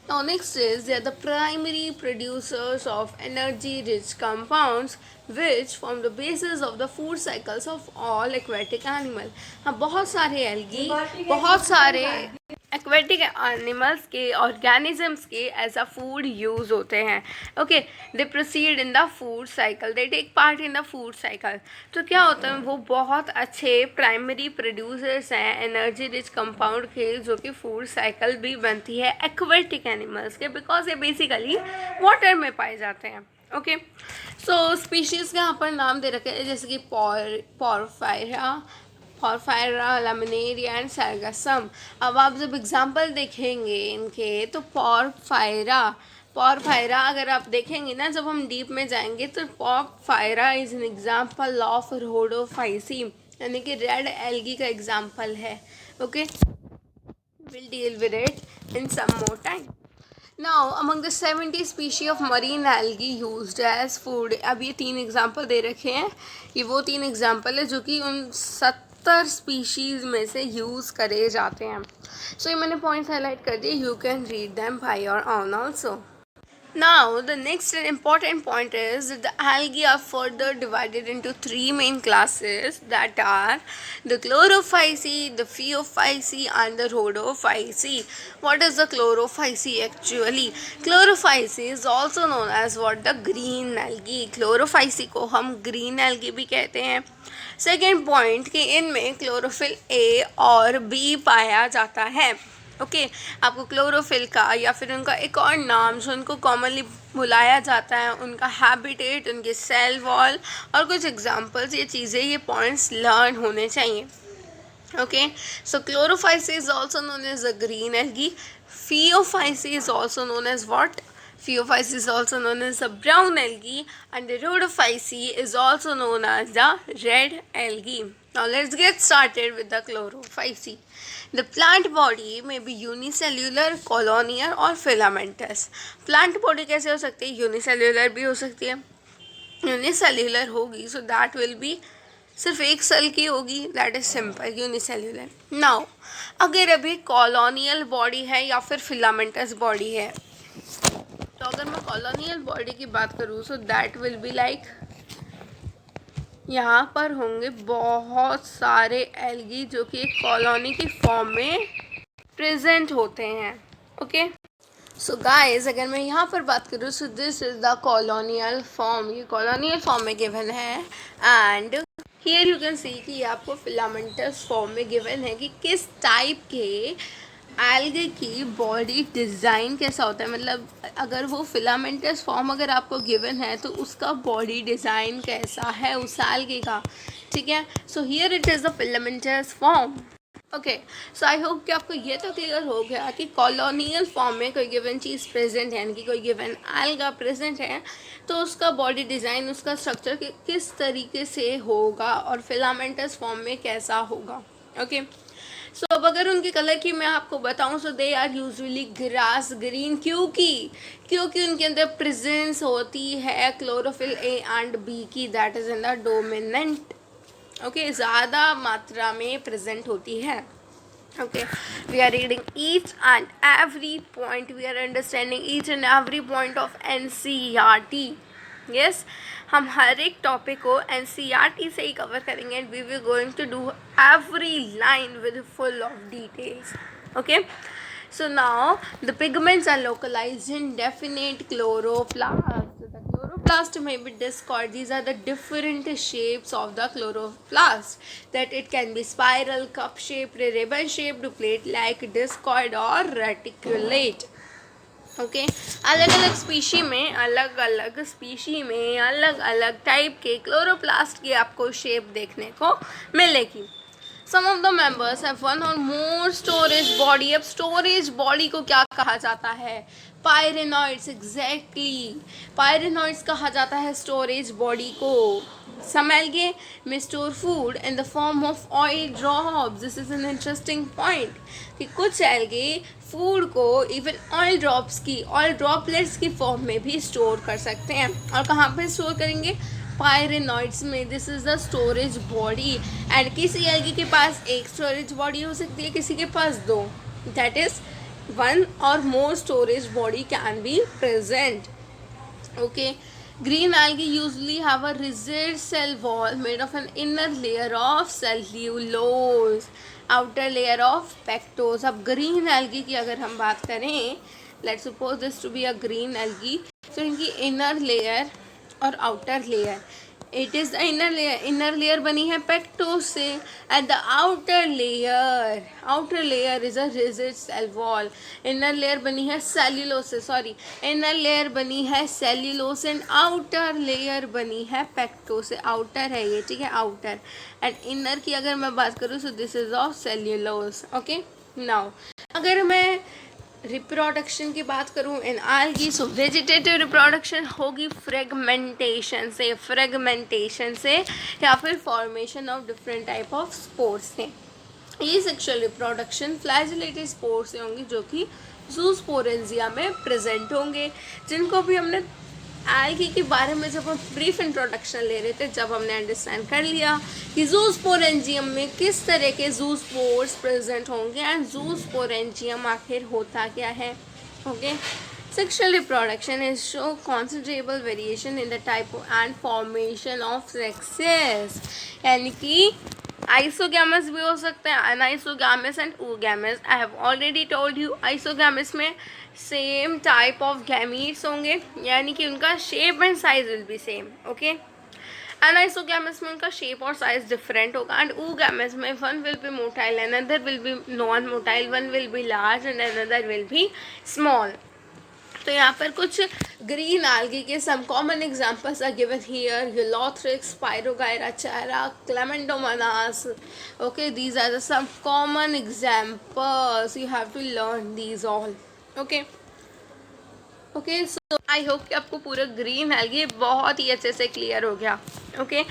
Now next is they are the primary producers of energy rich compounds which form the basis of the food cycles of all aquatic animal. हाँ, बहुत सारे algae, बहुत सारे aquatic animals के organisms के as a food use होते हैं. Okay, they proceed in the food cycle, they take part in the food cycle. तो क्या होता है, वो बहुत अच्छे प्राइमरी प्रोड्यूसर्स हैं एनर्जी रिच कंपाउंड के, जो कि फूड साइकिल भी बनती है एक्वेटिक एनिमल्स के, बिकॉज ये बेसिकली वाटर में पाए जाते हैं. ओके, सो स्पीशीज़ के यहाँ पर नाम दे रखे हैं जैसे कि पॉरफायरा, लैमिनेरिया एंड सरगसम. अब आप जब एग्जांपल देखेंगे इनके तो पॉरफायरा अगर आप देखेंगे ना, जब हम डीप में जाएंगे तो Porphyra is an example of Rhodophyceae, यानी कि रेड एल्गी का एग्जांपल है. Okay, will deal with it in some more time. Now among the 70 species of marine algae used as food, अब ये 3 एग्जाम्पल दे रखे हैं. ये वो 3 एग्जाम्पल है जो कि उन 70 स्पीशीज़ में से यूज़ करे जाते हैं. सो ये मैंने पॉइंट्स हाईलाइट कर दिए. You can read them by your own also. Now, the next and important point is that the algae are further divided into three main classes, that are the chlorophyceae, the phaeophyceae, and the rhodophyceae. What is the chlorophyceae actually? Chlorophyceae is also known as what, the green algae. chlorophyceae को हम green algae भी कहते हैं. Second point कि इनमें chlorophyll a और b पाया जाता है. ओके आपको क्लोरोफिल का या फिर उनका एक और नाम जो उनको कॉमनली बुलाया जाता है, उनका हैबिटेट, उनके सेल वॉल और कुछ एग्जांपल्स, ये चीज़ें, ये पॉइंट्स लर्न होने चाहिए. Okay so chlorophyceae is also known as a green algae. Phaeophyceae is also known as what? Phaeophyceae is also known as a brown algae, and the rhodophyceae is also known as the red algae. Now let's get started with the chlorophyceae. The plant body may be unicellular, colonial or filamentous. Plant body कैसे हो सकती है? Unicellular भी हो सकती है. Unicellular होगी so that will be सिर्फ एक सेल की होगी, that is simple unicellular. Now अगर अभी कॉलोनियल बॉडी है या फिर फिलामेंटस बॉडी है, तो अगर मैं कॉलोनियल बॉडी की बात करूँ so that will be like, यहाँ पर होंगे बहुत सारे एल्गी जो कि एक कॉलोनी की फॉर्म में प्रेजेंट होते हैं. ओके सो गाइस, अगर मैं यहाँ पर बात करूँ so this is the colonial form. ये कॉलोनियल फॉर्म में गिवन है. एंड हियर यू कैन सी कि आपको फिलामेंटस फॉर्म में गिवन है कि किस टाइप के एल्गे की बॉडी डिज़ाइन कैसा होता है. मतलब अगर वो फिलामेंटस फॉर्म अगर आपको गिवन है तो उसका बॉडी डिज़ाइन कैसा है उस एल्गे का. ठीक है, so here it is the filamentous form. Okay so I hope कि आपको ये तो क्लियर हो गया कि कॉलोनियल फॉर्म में कोई गिवन चीज़ प्रेजेंट है, यानी कि कोई गिवन एल्गा प्रेजेंट है, तो उसका बॉडी डिज़ाइन, उसका स्ट्रक्चर किस तरीके से होगा और फिलामेंटस फॉर्म में कैसा होगा. ओके सो अब अगर उनके कलर की मैं आपको बताऊं so they are usually grass green, क्योंकि उनके अंदर प्रेजेंस होती है क्लोरोफिल ए एंड बी की, that is in the dominant. Okay ज़्यादा मात्रा में प्रेजेंट होती है. Okay we are reading each and every point, we are understanding each and every point of NCERT. Yes, हम हर एक टॉपिक को NCERT से ही कवर करेंगे and we will going to do every line with full of details. Okay so now the pigments are localized in definite chloroplast. The chloroplast may be discoid. These are the different shapes of the chloroplast, that it can be spiral, cup shaped, ribbon shaped, plate like, discoid or reticulate. Okay अलग अलग species में अलग अलग type के chloroplast की आपको shape देखने को मिलेगी. Some of the members have one or more storage body. अब स्टोरेज बॉडी को क्या कहा जाता है? पायरेनॉइड्स. एग्जैक्टली, पायरेनॉइड्स कहा जाता है स्टोरेज बॉडी को. Some algae may store food in the form of oil drops. This is an interesting point कि कुछ algae फूड को इवन ऑयल ड्रॉप्स की, ऑयल ड्रॉपलेट्स की फॉर्म में भी स्टोर कर सकते हैं. और कहाँ पे स्टोर करेंगे? पायरेनॉइड्स में. This is the storage body. And किसी एल्गी के पास एक स्टोरेज बॉडी हो सकती है, किसी के पास दो. That is one or more storage body can be present. Okay green algae usually have a rigid cell wall made of an inner layer of cellulose, outer layer of pectose. अब green algae की अगर हम बात करें, let's suppose this to be a green algae, so इनकी inner layer और outer layer, it is the inner layer बनी है पेक्टोस से, and the outer layer is a rigid cell wall. inner layer बनी है cellulose से, inner layer बनी है cellulose and outer layer बनी है पेक्टोस से. outer है ये, ठीक है, outer. and inner की अगर मैं बात करूँ so this is of cellulose. okay now अगर मैं रिप्रोडक्शन की बात करूँ इन algae, सो वेजिटेटिव रिप्रोडक्शन होगी फ्रेगमेंटेशन से या फिर formation of different type of spores से. ये सेक्शुअल रिप्रोडक्शन फ्लैजिलेटेड स्पोर्स से होंगी जो कि ज़ूस्पोरेंजिया में प्रेजेंट होंगे, जिनको भी हमने एल्गी के बारे में जब हम ब्रीफ इंट्रोडक्शन ले रहे थे, जब हमने अंडरस्टैंड कर लिया कि ज़ूस्पोरेंजियम में किस तरह के ज़ूस्पोर्स प्रेजेंट होंगे एंड ज़ूस्पोरेंजियम आखिर होता क्या है. Okay Sexual reproduction is show considerable variation in the type and formation of sexes. यानी कि आइसोगैमस भी हो सकते हैं, anisogamous and oogamous. I have already told you आइसोगैमस में सेम टाइप ऑफ गैमीट्स होंगे, यानी कि उनका shape and size will be same. Okay. Anisogamous में उनका शेप और साइज डिफरेंट होगा. एंड oogamous में one will be motile, another will be non motile, one will be large and another will be small. तो यहाँ पर कुछ green algae के some common examples are given here. Eulothrix, Pyrogyra, Chara, Chlamydomonas. Okay, these are the some common examples. You have to learn these all. Okay. Okay. So I hope कि आपको पूरा green algae बहुत ही अच्छे से clear हो गया. Okay.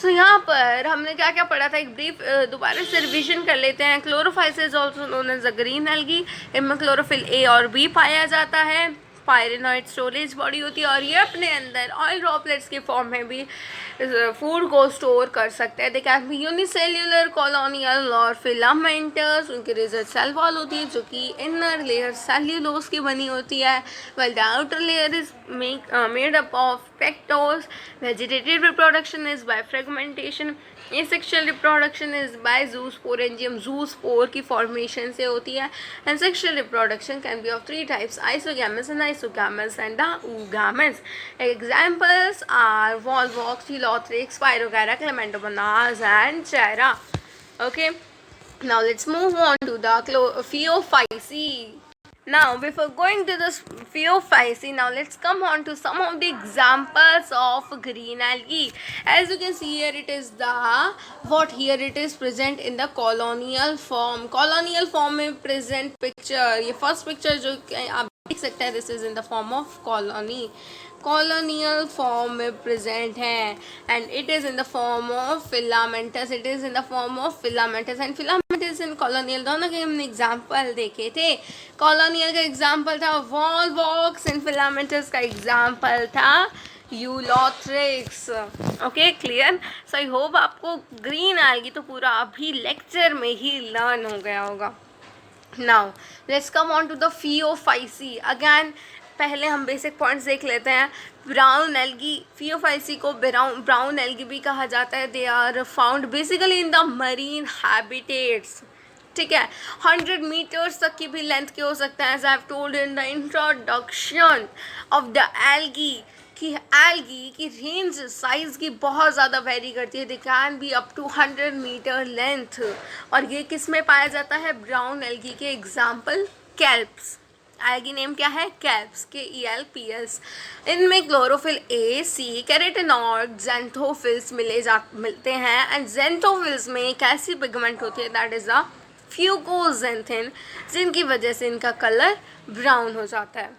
So यहाँ पर हमने क्या क्या पढ़ा था, एक ब्रीफ दोबारा से रिविजन कर लेते हैं. Chlorophyceae is also known as the green algae. इनमें क्लोरोफिल ए और बी पाया जाता है. पायरेनॉइड स्टोरेज बॉडी होती है और ये अपने अंदर ऑयल ड्रॉपलेट्स के फॉर्म में भी फूड को स्टोर कर सकते हैं. दे कैन बी यूनिसेल्युलर, कॉलोनियल और फिलामेंटस. उनकी रिजर्व सेल वॉल होती है जो कि इनर लेयर सेल्यूलोज की बनी होती है, well the outer layer is made up of pectose. Vegetative reproduction is by fragmentation. Asexual reproduction is by zoosporangium, zoospore की फॉर्मेशन से होती है. And sexual reproduction can be of 3 types, isogamous and isogamous and the oogamous. Examples are Volvox, Eulothrix, Pyrogyra, Chlamydomonas and Chara. Okay, now let's move on to the Phaeophyceae. Now before going to the Phaeophyceae, now let's come on to some of the examples of green algae. As you can see here, it is here it is present in the colonial form. Colonial form में present picture, ये first picture जो आप देख सकते हैं, this is in the form of colony. Colonial form में present है and it is in the form of filamentous. It is in the form of filamentous and filamentous in colonial, दोनों के हमने एग्जाम्पल देखे थे. कॉलोनियल का example था Volvox and filamentous का एग्जाम्पल था Ulothrix. Okay, clear. So I hope आपको ग्रीन algae तो पूरा अभी लेक्चर में ही लर्न हो गया होगा. Now let's come on to the Phaeophyceae. Again पहले हम बेसिक पॉइंट्स देख लेते हैं. ब्राउन एल्गी, Phaeophyceae को ब्राउन एल्गी भी कहा जाता है. They are found basically in the marine habitats. ठीक है, 100 मीटर्स तक की भी लेंथ के हो सकते हैं. As I have told in the introduction of the algae कि एल्गी की रेंज साइज़ की बहुत ज़्यादा वेरी करती है. They can be up to 100 metre length. और ये किस में पाया जाता है? ब्राउन एल्गी के एग्जाम्पल कैल्प्स. एल्गी नेम क्या है? Kelps, KELPS. इनमें chlorophyll A, C, carotenoid, xanthophylls मिलते हैं. एंड ज़ेंथोफिल्स में एक ऐसी पिगमेंट होती है दैट इज़ द फ्यूकोजेंथिन, जिनकी वजह से इनका कलर ब्राउन हो जाता है.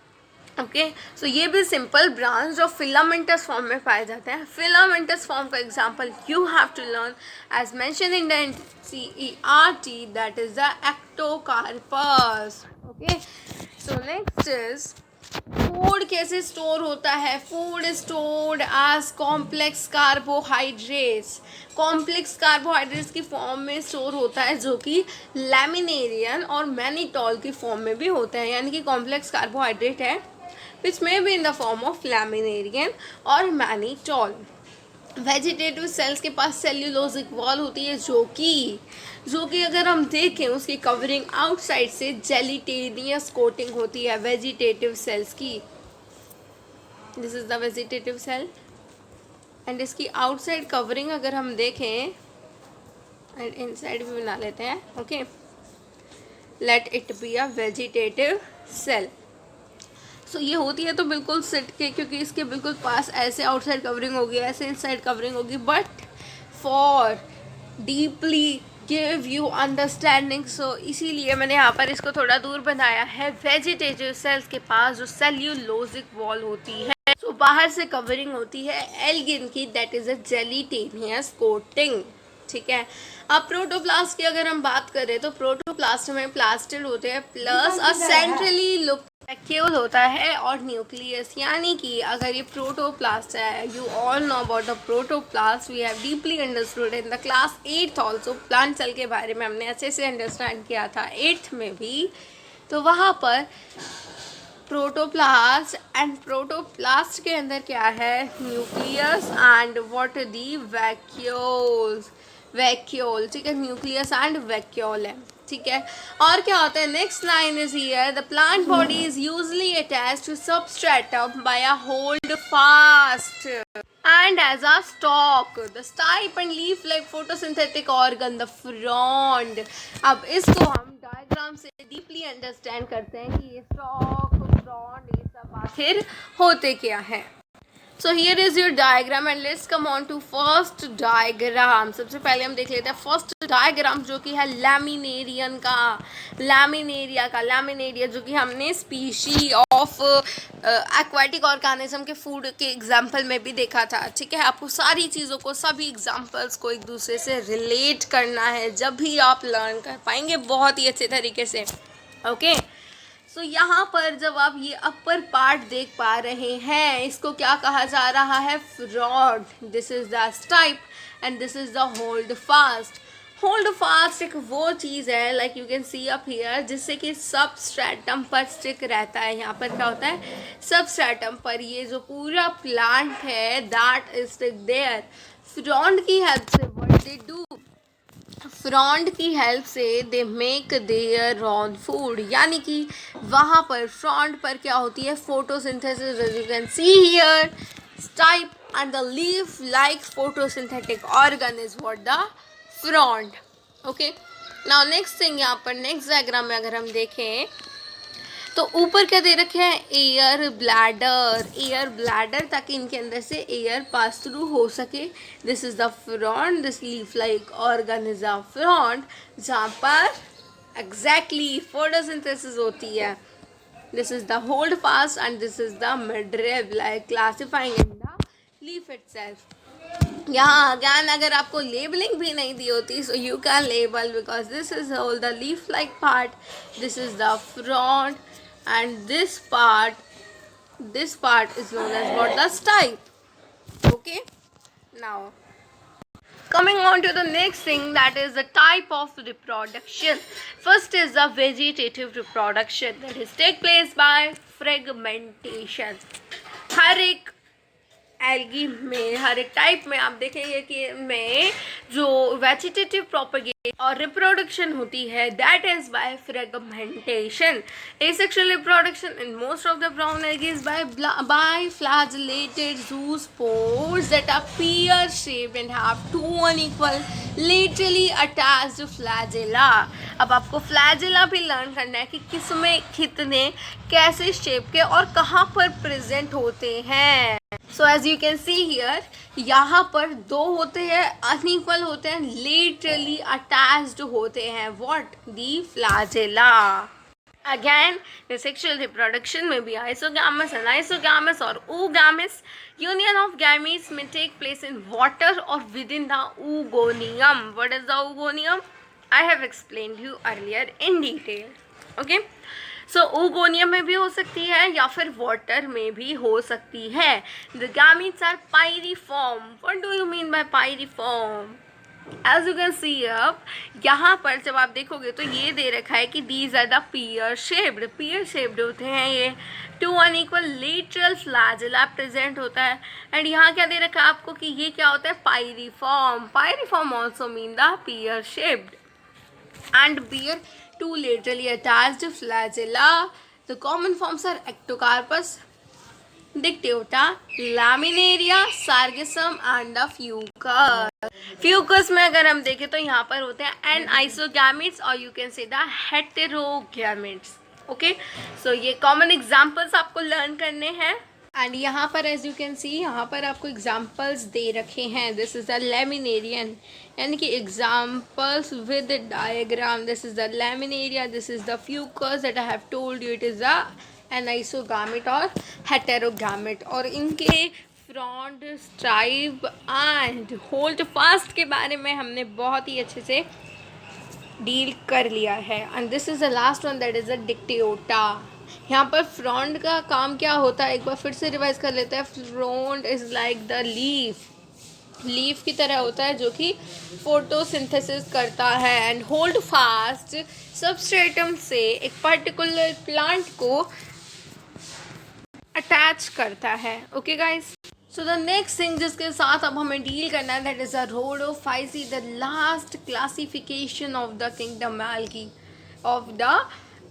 ओके, सो ये भी सिंपल ब्रांच जो फिलामेंटस फॉर्म में पाए जाते हैं. फिलामेंटस फॉर्म का example you have to learn as mention in the CERT, that is the Ectocarpus. Okay, so next is food कैसे स्टोर होता है. Food stored as complex carbohydrates. Complex carbohydrates की form में स्टोर होता है जो कि लैमिनेरियन और मैनिटॉल की फॉर्म में भी होते हैं. यानी कि कॉम्प्लेक्स कार्बोहाइड्रेट है which may be in the form of laminarian or mannitol. Vegetative cells के पास सेल्यूलोजिक वॉल होती है जो कि अगर हम देखें उसकी कवरिंग आउटसाइड से जेलिटेनियस कोटिंग होती है वेजिटेटिव सेल्स की. This is the vegetative cell and इसकी आउटसाइड कवरिंग अगर हम देखें एंड इनसाइड भी बना लेते हैं. Okay, let it be a vegetative cell. So ये होती है तो बिल्कुल सिट के, क्योंकि इसके बिल्कुल पास ऐसे आउटसाइड कवरिंग होगी, ऐसे इनसाइड कवरिंग होगी. But for deeply give you understanding, so इसीलिए मैंने यहाँ पर इसको थोड़ा दूर बनाया है. वेजिटेटिव सेल्स के पास जो सेल्यूलोजिक वॉल होती है, तो बाहर से कवरिंग होती है एल्गिन की, दैट इज़ अ जेलिटेनियस कोटिंग. ठीक है. अब प्रोटोप्लास्ट की अगर हम बात करें तो प्रोटोप्लास्ट में प्लास्टिड होते हैं प्लस अ सेंट्रली वैक्यूल होता है और न्यूक्लियस. यानी कि अगर ये प्रोटोप्लास्ट है, you all know about the protoplast, we have deeply understood in the class 8th also. Plant cell के बारे में हमने अच्छे से अंडरस्टैंड किया था 8th में भी. तो वहाँ पर प्रोटोप्लास्ट, एंड प्रोटोप्लास्ट के अंदर क्या है, nucleus and what the vacuoles, vacuole, ठीक है, न्यूक्लियस एंड वैक्यूल है, ठीक है। और क्या होता है, next line is here, the plant body is usually attached to substratum by a holdfast and as a stalk, the stipe and leaf like photosynthetic organ, the frond। अब इसको हम डायग्राम से डीपली अंडरस्टैंड करते हैं कि ये stock, frond, ये सब आखिर होते क्या है। So here is your diagram and let's come on to first diagram। सबसे पहले हम देख लेते हैं फर्स्ट डायग्राम जो कि है लैमिनेरियन का, लैमिनेरिया का, लैमिनेरिया जो कि हमने स्पीशी ऑफ एक्वाटिक ऑर्गेनिज्म के फूड के एग्जाम्पल में भी देखा था, ठीक है। आपको सारी चीज़ों को, सभी एग्जाम्पल्स को एक दूसरे से रिलेट करना है, जब भी आप लर्न कर पाएंगे बहुत ही अच्छे तरीके से, ओके। तो यहाँ पर जब आप ये अपर पार्ट देख पा रहे हैं, इसको क्या कहा जा रहा है, fraud. This is the stipe and this is the hold fast. Hold fast एक वो चीज़ है, like you can see up here, जिससे कि सबस्ट्रेटम पर स्टिक रहता है। यहाँ पर क्या होता है, सबस्ट्रेटम पर ये जो पूरा प्लांट है that is stick there. Frond की हेल्प से व्हाट दे डू, फ्रॉन्ड की हेल्प से they make their own food, यानी कि वहाँ पर फ्रॉन्ड पर क्या होती है, photosynthesis, as you can see here, stipe and the leaf like photosynthetic organ is what the frond, okay. Now next thing, यहाँ पर नेक्स्ट डायग्राम में अगर हम देखें तो ऊपर क्या दे रखे हैं, एयर ब्लैडर, एयर ब्लैडर, ताकि इनके अंदर से एयर पास थ्रू हो सके। This is the frond, this leaf like organ is a frond, जहाँ पर एग्जैक्टली फोटोसिंथेसिस होती है। This is the holdfast and this is the midrib, like classifying in the leaf itself. यहाँ again अगर आपको labelling भी नहीं दी होती, so you can label, because this is whole the leaf like part, this is the frond, and this part is known as what, the stipe, okay। Now coming on to the next thing, that is the type of reproduction। First is the vegetative reproduction, that is take place by fragmentation। हर एक algae में, हर एक type में आप देखेंगे कि में जो vegetative propagation और रिप्रोडक्शन होती है, that is by fragmentation. Asexual reproduction in most of the brown algae is by flagellated zoospores that are pear shaped and have two unequal laterally attached flagella। अब आपको फ्लैजेला भी learn करना है कि किसमें कितने, कैसे शेप के और कहाँ पर प्रेजेंट होते हैं। So as you can see here, यहाँ पर दो होते हैं, अनइक्वल होते हैं, लेटरली अटैच्ड होते हैं, what, the flagella. Again the sexual reproduction में भी आइसोगैमस, अनाइसोगैमस और oogamous। यूनियन ऑफ गैमीट्स में टेक प्लेस इन वाटर और with in the oogoneum। What is the oogoneum? I have explained you earlier in detail, okay। So oogoneum में भी हो सकती है या फिर वाटर में भी हो सकती है। The gametes are pyriform. What do you mean by pyriform? As you can see up, यहाँ पर जब आप देखोगे तो ये दे रखा है कि these are the pear shaped. Pear shaped होते हैं ये, two unequal lateral flagella present होता है। एंड यहाँ क्या दे रखा है आपको कि ये क्या होता है, pyriform. Pyriform also mean the pear shaped and bear two laterally attached flagella। The common forms are Ectocarpus, Dictyota, Laminaria, Sargassum and the Fucus। Fucus में अगर हम देखें तो यहाँ पर होते हैं anisogamids और you can say the heterogamids, okay। So ये common examples आपको learn करने हैं। एंड यहाँ पर एज यू कैन सी, यहाँ पर आपको एग्जाम्पल्स दे रखे हैं। दिस इज़ द लेमिनेरियन, यानी कि examples with diagram. This is the Laminaria, this is the Fucus that I have told you, it is the anisogamete और हेटेरोगामिट। और इनके frond, stripe and holdfast के बारे में हमने बहुत ही अच्छे से डील कर लिया है। And this is the last one, that is the Dictyota. यहाँ पर फ्रॉन्ड का काम क्या होता है, एक बार फिर से रिवाइज कर लेते हैं। Frond is like the leaf, leaf की तरह होता है जो कि फोटोसिंथेसिस करता है। एंड होल्ड फास्ट, सबस्ट्रेटम से एक पर्टिकुलर प्लांट को अटैच करता है। Okay guys, so the next thing जिसके साथ अब हमें डील करना है that is the Rhodophyceae, the last classification of the kingdom algae, of the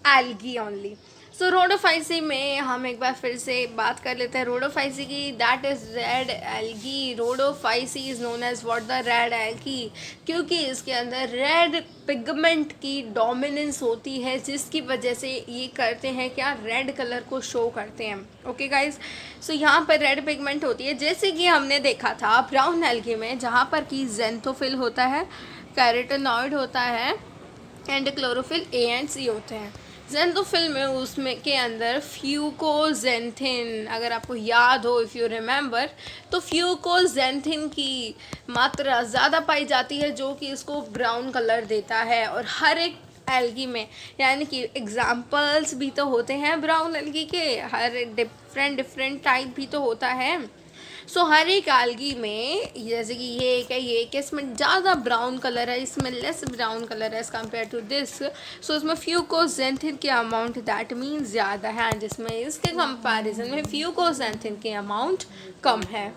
algae only. So Rhodophyceae में हम एक बार फिर से बात कर लेते हैं रोडोफाइसी की, that is red algae. Rhodophyceae is known as what, the red algae, क्योंकि इसके अंदर रेड पिगमेंट की डोमिनेंस होती है, जिसकी वजह से ये करते हैं क्या, रेड कलर को शो करते हैं। ओके गाइज, सो यहाँ पर रेड पिगमेंट होती है, जैसे कि हमने देखा था ब्राउन एल्गी में, जहाँ पर कि ज़ेंथोफिल होता है, कैरोटेनॉइड होता है एंड क्लोरोफिल ए एंड सी होते हैं। ज़ेंथोफिल में उसमें के अंदर फ्यूकोजेंथिन, अगर आपको याद हो, इफ़ यू रिमेंबर, तो फ्यूकोजेंथिन की मात्रा ज़्यादा पाई जाती है, जो कि इसको ब्राउन कलर देता है। और हर एक एल्गी में, यानी कि एग्जाम्पल्स भी तो होते हैं ब्राउन एल्गी के, हर डिफरेंट टाइप भी तो होता है। सो हर एक एल्गी में, जैसे कि ये एक है, ये एक, इसमें ज़्यादा ब्राउन कलर है, इसमें लेस ब्राउन कलर है एज़ कम्पेयर टू दिस। सो इसमें फ्यूकोजेंथिन के अमाउंट दैट मीन्स ज़्यादा है, जिसमें इसके कंपैरिजन में फ्यूकोजेंथिन के अमाउंट कम है।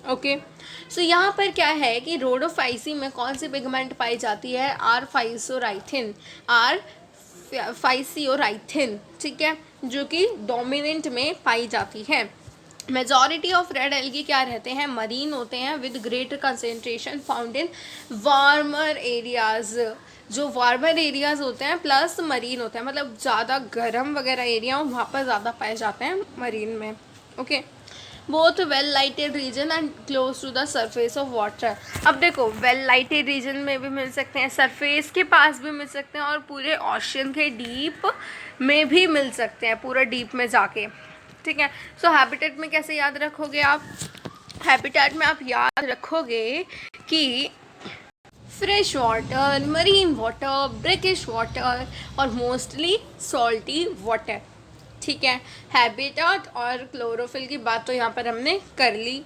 ओके, सो यहाँ पर क्या है कि रोडोफाइसी में कौन सी पिगमेंट पाई जाती है, आर फाइसोराइथिन, आर फाइसियोराइथिन, ठीक है, जो कि डोमिनेंट में पाई जाती है। मेजॉरिटी ऑफ रेड एल्गी क्या रहते हैं, मरीन होते हैं, with greater concentration found in warmer areas, जो वार्मर एरियाज होते हैं प्लस मरीन होते हैं, मतलब ज़्यादा गर्म वगैरह एरिया वहाँ पर ज़्यादा पाए जाते हैं मरीन में। Okay, both well lighted region and close to the surface of water. अब देखो, वेल लाइटेड रीजन में भी मिल सकते हैं, सरफेस के पास भी मिल सकते हैं, और पूरे ओशन के डीप में भी मिल सकते हैं, पूरा डीप में जाके, ठीक है। सो हैबिटेट में कैसे याद रखोगे आप, हैबिटेट में आप याद रखोगे कि fresh water, marine water, brackish water और मोस्टली सॉल्टी वाटर, ठीक है। हैबिटेट और क्लोरोफिल की बात तो यहाँ पर हमने कर ली,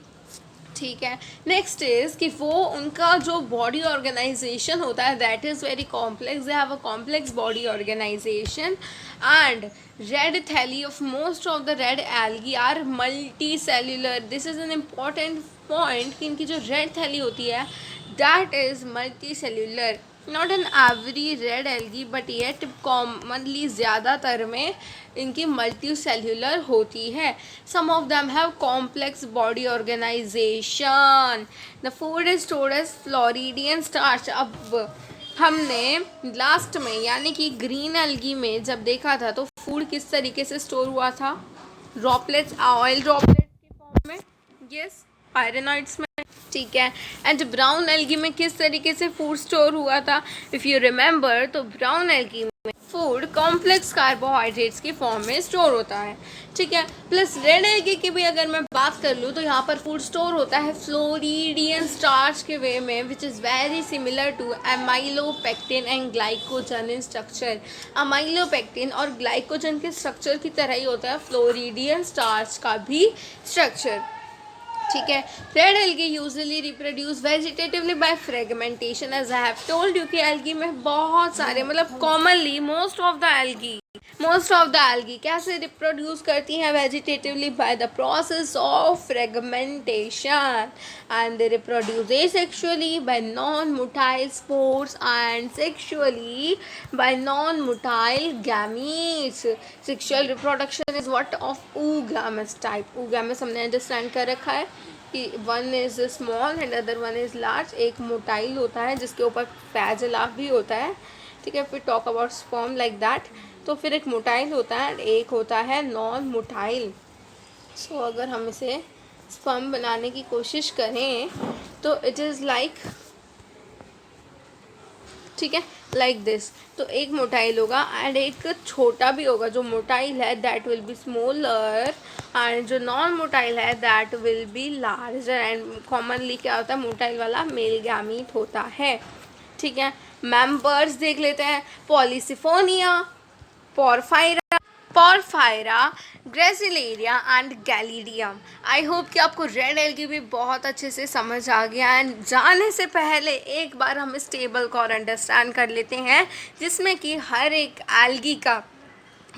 ठीक है। नेक्स्ट इज कि वो उनका जो बॉडी ऑर्गेनाइजेशन होता है that is very complex, they have a complex body organization and red thalli of most of the red algae are multi cellular. This is an important point कि इनकी जो red thalli होती है that is multi cellular, not an every red algae but yet commonly ज़्यादातर में इनकी multi cellular होती है। Some of them have complex body organization. The food is stored as floridean starch. अब हमने लास्ट में यानी कि ग्रीन एल्गी में जब देखा था तो फूड किस तरीके से स्टोर हुआ था, ड्रॉपलेट्स, ऑयल ड्रॉपलेट के फॉर्म में, यस, पायरेनॉइड्स में, ठीक है। एंड ब्राउन एल्गी में किस तरीके से फूड स्टोर हुआ था, इफ़ यू रिमेंबर, तो ब्राउन एल्गी में फूड कॉम्प्लेक्स कार्बोहाइड्रेट्स की फॉर्म में स्टोर होता है, ठीक है। प्लस रेड एल्गी की भी अगर मैं बात कर लूँ तो यहाँ पर फूड स्टोर होता है फ्लोरिडियन स्टार्च के वे में, which is very similar to amylopectin and glycogen in structure. Amylopectin और ग्लाइकोजन के स्ट्रक्चर की तरह ही होता है फ्लोरिडियन स्टार्च का भी स्ट्रक्चर, ठीक है। Red algae usually reproduce vegetatively by fragmentation, as I have told you कि एल्गी में बहुत सारे, मतलब commonly most of the algae कैसे रिप्रोड्यूस करती हैं, vegetatively by the process of fragmentation, and they reproduce asexually by non motile spores and sexually by non motile gametes. Sexual reproduction is what, of oogamous type. oogamous हमने understand कर रखा है कि one is small and other one is large. एक motile होता है जिसके ऊपर फ्लैजेला भी होता है, ठीक है। फिर talk about sperm like that, तो फिर एक मोटाइल होता है, एक होता है नॉन मोटाइल। सो अगर हम इसे स्पर्म बनाने की कोशिश करें तो इट इज़ लाइक, ठीक है, लाइक दिस। तो एक मोटाइल होगा एंड एक छोटा भी होगा। जो मोटाइल है that will be smaller and जो नॉन मोटाइल है that will be larger. And commonly क्या होता है, मोटाइल वाला मेल गैमीट होता है, ठीक है। मेंबर्स देख लेते हैं, Polysiphonia, Porphyra, Gracilaria and Gelidium. I hope कि आपको रेड एल्गी भी बहुत अच्छे से समझ आ गया। एंड जाने से पहले एक बार हम इस टेबल को और अंडरस्टैंड कर लेते हैं, जिसमें कि हर एक एल्गी का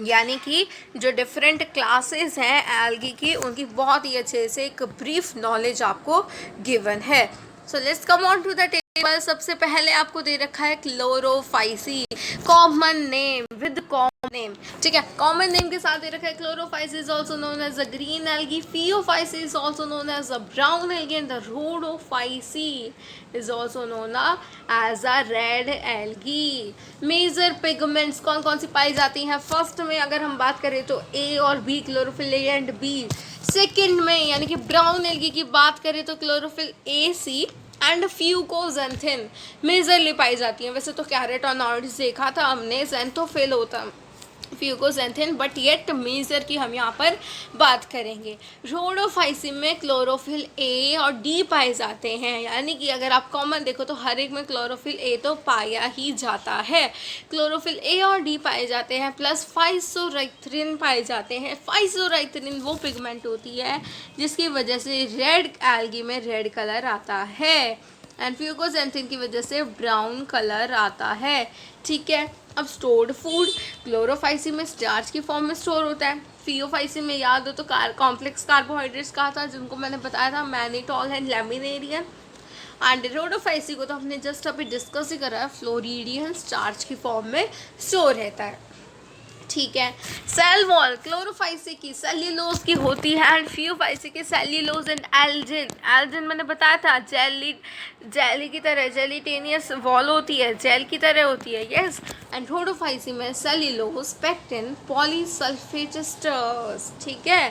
यानी कि जो डिफरेंट क्लासेस हैं एल्गी की, उनकी बहुत ही अच्छे से एक ब्रीफ नॉलेज आपको गिवन है। So let's come on to the table. सबसे पहले आपको दे रखा है Chlorophyceae, common name with common name. ठीक है, कॉमन नेम के साथ दे रखा है Chlorophyceae is also known as a green algae, Phaeophyceae is also known as a brown algae, and the Rhodophyceae is also known as a red algae. Major pigments कौन कौन सी पाई जाती हैं? फर्स्ट में अगर हम बात करें तो ए और b, chlorophyll a and b. Second में यानी कि ब्राउन एल्गी की बात करें तो chlorophyll a, c and fucoxanthin majorly पाई जाती हैं। वैसे तो कैरोटेनॉइड्स देखा था हमने, ज़ेंथोफिल होता फ्यूकोजेंथिन, बट येट मेजर की हम यहाँ पर बात करेंगे। रोडोफाइसिन में क्लोरोफिल ए और डी पाए जाते हैं, यानी कि अगर आप कॉमन देखो तो हर एक में क्लोरोफिल ए तो पाया ही जाता है। क्लोरोफिल ए और डी पाए जाते हैं, प्लस फाइसोराइथ्रिन पाए जाते हैं। फाइसोराइथ्रिन वो पिगमेंट होती है जिसकी वजह से रेड एल्गी में रेड कलर आता है, एंड फ्यूकोजेंथिन की वजह से ब्राउन कलर आता है। ठीक है, अब स्टोर्ड फूड, क्लोरोफाइसी में स्टार्च की फॉर्म में स्टोर होता है। फियोफाइसी में याद हो तो कॉम्प्लेक्स कार्बोहाइड्रेट्स कहा था, जिनको मैंने बताया था mannitol and laminarin. And Rhodophyceae को तो हमने जस्ट अभी डिस्कस ही करा है, फ्लोरीडियन स्टार्च की फॉर्म में स्टोर रहता है। ठीक है, सेल वॉल क्लोरोफाइसी की सेल्यूलोज की होती है, एंड फियोफाइसी की सेल्यूलोज एंड एल्जिन। एल्जिन मैंने बताया था जेली की तरह, जेलिटेनियस वॉल होती है, जेल की तरह होती है, यस। एंड रोडोफाइसी में सेल्यूलोज, पेक्टिन, पॉलीसल्फेट एस्टर्स। ठीक है,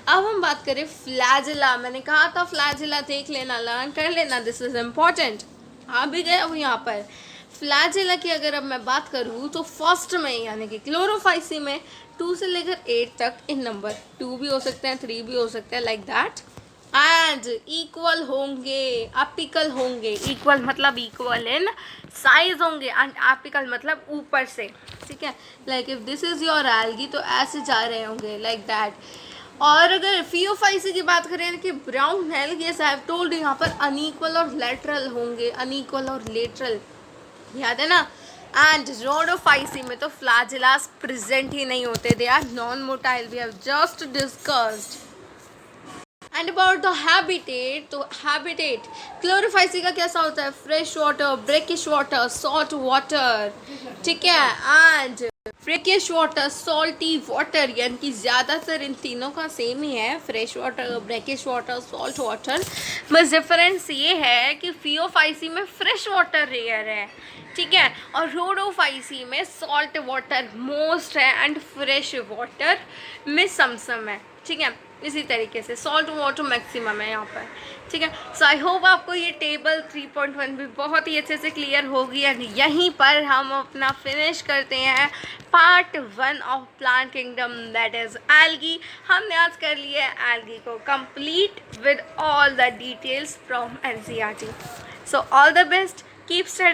अब हम बात करें फ्लैजिला। मैंने कहा था फ्लैजिला देख लेना, लर्न कर लेना, दिस इज इम्पॉर्टेंट। आ भी गए अब यहाँ पर। फ्लैजिला की अगर अब मैं बात करूँ तो फर्स्ट में यानी कि क्लोरोफाइसी में 2 से लेकर 8 तक इन नंबर, 2 भी हो सकते हैं, 3 भी हो सकते हैं, लाइक दैट। एंड इक्वल होंगे, एपिकल होंगे। इक्वल मतलब इक्वल इन साइज होंगे, एंड एपिकल मतलब ऊपर से। ठीक है, like if this is your algae तो ऐसे जा रहे होंगे, लाइक दैट। और अगर फियोफाइसी की बात करें कि brown algae, I have told, यहाँ पर अनइक्वल और लेटरल होंगे, अनइक्वल और लेटरल, याद है ना। एंड रोडोफाइसी में तो फ्लैजिलास प्रेजेंट ही नहीं होते, they are non motile, we have just discussed. And about the habitat, तो हैबिटेट क्लोरोफाइसी का कैसा होता है? Fresh water, brackish water, salt water. ठीक है, and brackish water, salty water, यानी कि ज़्यादातर इन तीनों का सेम ही है, fresh water, brackish water, salt water. बस डिफरेंस ये है कि फियोफाइसी में फ्रेश वाटर रेयर है, ठीक है, और रोडोफाइसी में सॉल्ट वाटर मोस्ट है एंड फ्रेश वाटर में सम है। ठीक है, इसी तरीके से सॉल्ट वाटर मैक्सिमम है यहाँ पर। ठीक है, सो आई होप आपको ये टेबल 3.1 भी बहुत ही अच्छे से क्लियर होगी, एंड यहीं पर हम अपना फिनिश करते हैं part 1 of plant kingdom, that is algae. हमने आज कर लिया है एल्गी को complete with all the details from NCERT. So all the best, keep study.